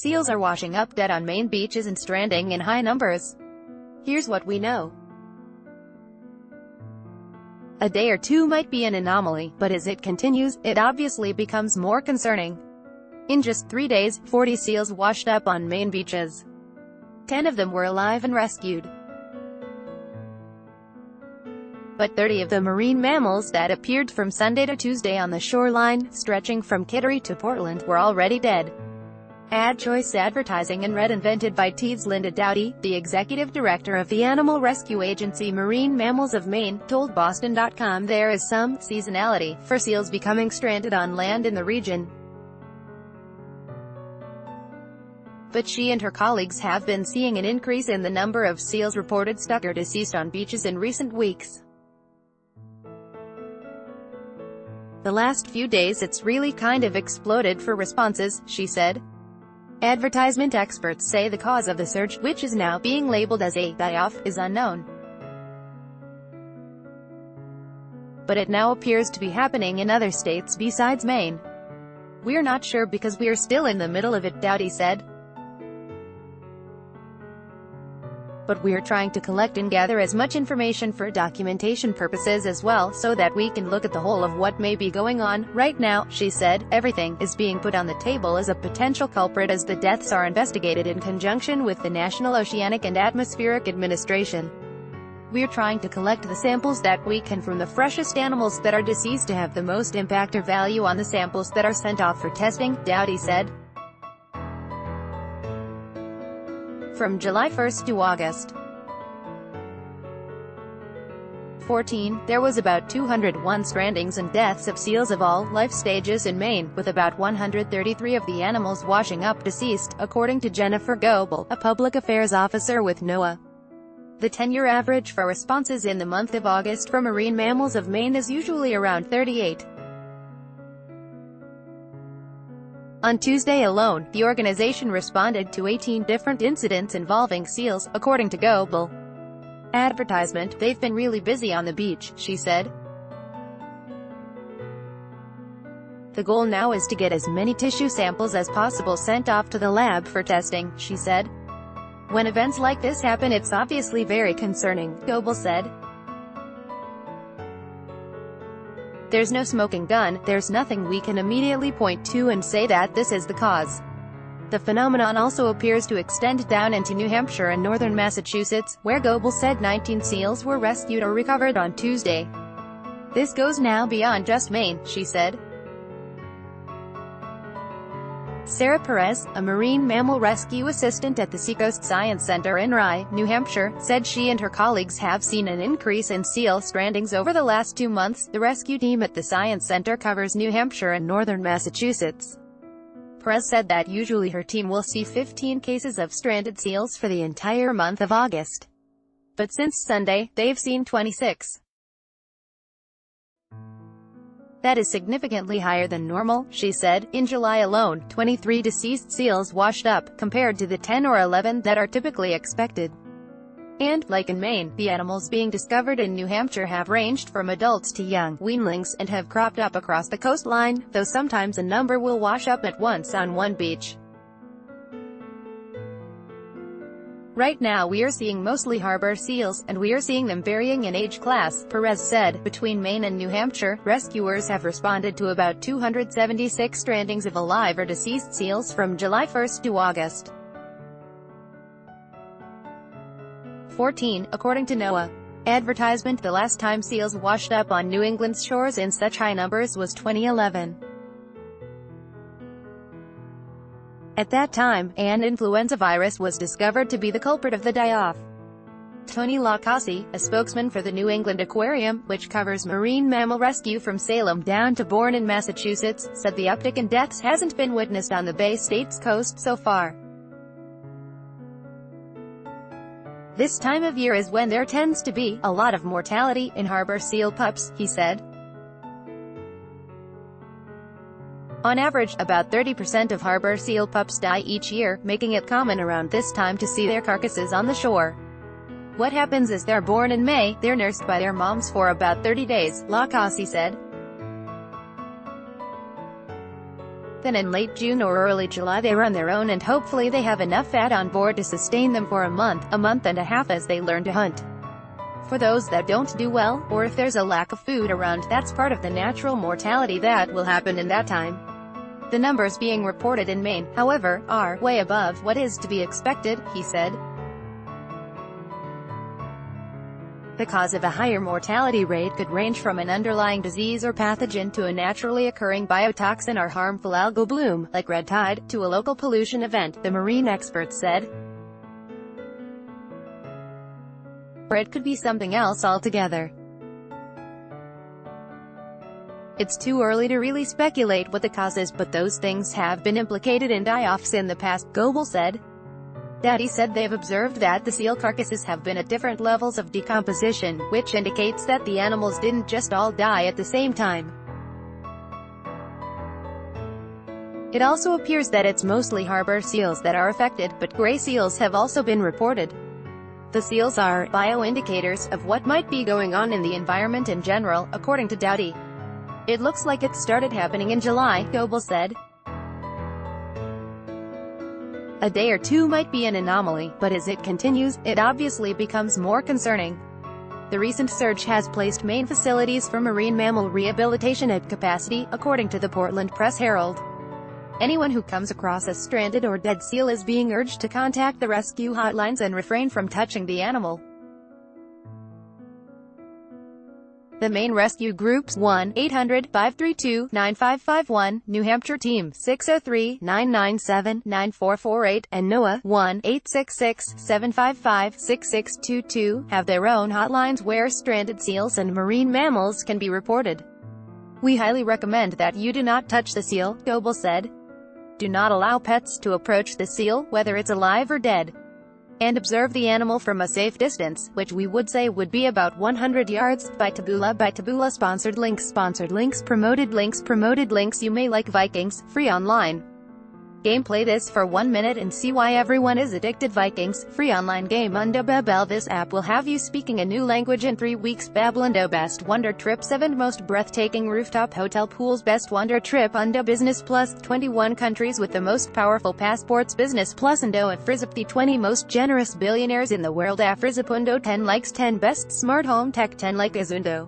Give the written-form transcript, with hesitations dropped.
Seals are washing up dead on Maine beaches and stranding in high numbers. Here's what we know. A day or two might be an anomaly, but as it continues, it obviously becomes more concerning. In just 3 days, 40 seals washed up on Maine beaches. 10 of them were alive and rescued. But 30 of the marine mammals that appeared from Sunday to Tuesday on the shoreline, stretching from Kittery to Portland, were already dead. Ad Choice Advertising and invented by TED's Linda Dowdy, the executive director of the animal rescue agency Marine Mammals of Maine, told Boston.com there is some seasonality for seals becoming stranded on land in the region. But she and her colleagues have been seeing an increase in the number of seals reported stuck or deceased on beaches in recent weeks. The last few days it's really kind of exploded for responses, she said. Advertisement experts say the cause of the surge, which is now being labeled as a die-off, is unknown. But it now appears to be happening in other states besides Maine. We're not sure because we're still in the middle of it, Dowdy said. But we're trying to collect and gather as much information for documentation purposes as well, so that we can look at the whole of what may be going on. Right now, she said, everything is being put on the table as a potential culprit as the deaths are investigated in conjunction with the National Oceanic and Atmospheric Administration. We're trying to collect the samples that we can from the freshest animals that are deceased to have the most impact or value on the samples that are sent off for testing, Dowdy said. From July 1 to August 14, there was about 201 strandings and deaths of seals of all life stages in Maine, with about 133 of the animals washing up deceased, according to Jennifer Goebel, a public affairs officer with NOAA. The 10-year average for responses in the month of August for Marine Mammals of Maine is usually around 38. On Tuesday alone, the organization responded to 18 different incidents involving seals, according to Goebel. Advertisement, they've been really busy on the beach, she said. The goal now is to get as many tissue samples as possible sent off to the lab for testing, she said. When events like this happen, it's obviously very concerning, Goebel said. There's no smoking gun, there's nothing we can immediately point to and say that this is the cause. The phenomenon also appears to extend down into New Hampshire and northern Massachusetts, where Goebel said 19 seals were rescued or recovered on Tuesday. This goes now beyond just Maine, she said. Sarah Perez, a marine mammal rescue assistant at the Seacoast Science Center in Rye, New Hampshire, said she and her colleagues have seen an increase in seal strandings over the last 2 months. The rescue team at the Science Center covers New Hampshire and northern Massachusetts. Perez said that usually her team will see 15 cases of stranded seals for the entire month of August. But since Sunday, they've seen 26. That is significantly higher than normal, she said. In July alone, 23 deceased seals washed up, compared to the 10 or 11 that are typically expected. And, like in Maine, the animals being discovered in New Hampshire have ranged from adults to young weanlings, and have cropped up across the coastline, though sometimes a number will wash up at once on one beach. Right now we are seeing mostly harbor seals, and we are seeing them varying in age class, Perez said. Between Maine and New Hampshire, rescuers have responded to about 276 strandings of alive or deceased seals from July 1 to August 14, according to NOAA. Advertisement, the last time seals washed up on New England's shores in such high numbers was 2011. At that time, an influenza virus was discovered to be the culprit of the die-off. Tony Lacassi, a spokesman for the New England Aquarium, which covers marine mammal rescue from Salem down to Bourne in Massachusetts, said the uptick in deaths hasn't been witnessed on the Bay State's coast so far. This time of year is when there tends to be a lot of mortality in harbor seal pups, he said. On average, about 30% of harbor seal pups die each year, making it common around this time to see their carcasses on the shore. What happens is they're born in May, they're nursed by their moms for about 30 days, Lacassi said. Then in late June or early July they run their own, and hopefully they have enough fat on board to sustain them for a month and a half as they learn to hunt. For those that don't do well, or if there's a lack of food around, that's part of the natural mortality that will happen in that time. The numbers being reported in Maine, however, are way above what is to be expected, he said. The cause of a higher mortality rate could range from an underlying disease or pathogen to a naturally occurring biotoxin or harmful algal bloom, like red tide, to a local pollution event, the marine experts said. Or it could be something else altogether. It's too early to really speculate what the cause is, but those things have been implicated in die-offs in the past, Goebel said. Daddy said they've observed that the seal carcasses have been at different levels of decomposition, which indicates that the animals didn't just all die at the same time. It also appears that it's mostly harbor seals that are affected, but gray seals have also been reported. The seals are bioindicators of what might be going on in the environment in general, according to Dowdy. It looks like it started happening in July, Goebel said. A day or two might be an anomaly, but as it continues, it obviously becomes more concerning. The recent surge has placed Maine facilities for marine mammal rehabilitation at capacity, according to the Portland Press-Herald. Anyone who comes across a stranded or dead seal is being urged to contact the rescue hotlines and refrain from touching the animal. The Maine Rescue Group's 1-800-532-9551, New Hampshire Team 603-997-9448, and NOAA 1-866-755-6622 have their own hotlines where stranded seals and marine mammals can be reported. We highly recommend that you do not touch the seal, Goebel said. Do not allow pets to approach the seal, whether it's alive or dead. And observe the animal from a safe distance, which we would say would be about 100 yards. By Taboola sponsored links promoted links. You may like Vikings, free online. Gameplay this for 1 minute and see why everyone is addicted. Vikings, free online game under Babbel. This app will have you speaking a new language in 3 weeks. Babbel Best Wonder Trip. 7 most breathtaking rooftop hotel pools. Best Wonder Trip under Business Plus. 21 countries with the most powerful passports. Business Plus and Frizip. The 20 most generous billionaires in the world. Afrizipundo. 10 likes. 10 best smart home tech. 10 like Azundo.